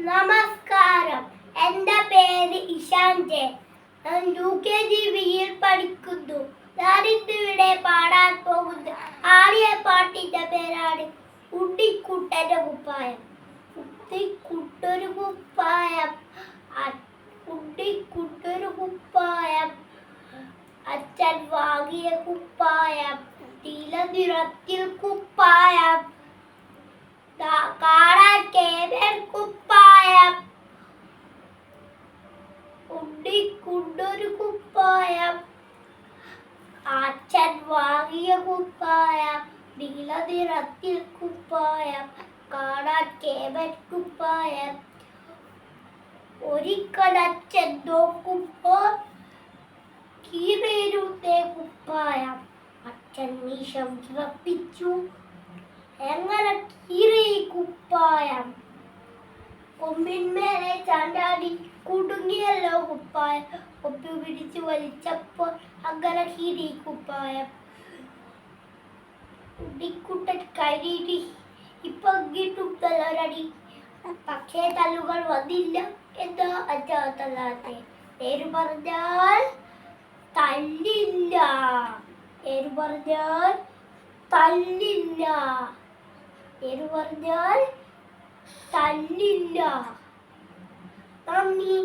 നമസ്കാരം, എൻ്റെ പേര് ഇഷാൻ ജെ. ഞാൻ UKG ബിയിൽ പഠിക്കുന്നു. ഞാനിന്നിവിടെ പാടാൻ പോകുന്ന ആടിയ പാട്ടിൻ്റെ പേരാണ് ഉണ്ണിക്കുട്ടൻ്റെ കുപ്പായം. ഉണ്ണിക്കുട്ടൊരു കുപ്പായം, ഉണ്ണിക്കുട്ടൊരു കുപ്പായം, അച്ഛൻ വാങ്ങിയ കുപ്പായം, നീല നിറത്തിൽ കുപ്പായം, കാണാൻ കേവൽ കുപ്പായം. ഉണ്ണിക്കുട്ടൊരു കുപ്പായം, അച്ഛൻ വാങ്ങിയ കുപ്പായം, നീല നിറത്തിൽ കുപ്പായം, കാണാൻ കേവൽ കുപ്പായം. ഒരിക്കൽ അച്ഛൻ നോക്കുമ്പോൾ കീറിയിരുന്ന കുപ്പായം. അച്ഛൻ മീശ വിറപ്പിച്ചു, എങ്ങനെ കീറി കുപ്പായം? കൊമ്പിന്മേലെ ചാണ്ടാടി കുടുങ്ങിയല്ലോ കുപ്പായം. കൊമ്പ് പിടിച്ച് വലിച്ചപ്പോൾ അങ്ങനെ കീറി കുപ്പായം. ഉണ്ണിക്കുട്ടൻ കൈനീട്ടി ഇപ്പൊ കിട്ടും തലൊരടി. പക്ഷേ തല്ലുകൾ വന്നില്ല. എന്താ അച്ഛാ തല്ലാത്തെ? പേര് പറഞ്ഞാൽ തല്ലില്ല, പേര് പറഞ്ഞാൽ തല്ലില്ല, പേര് പറഞ്ഞാൽ തല്ലില്ല. നന്ദി.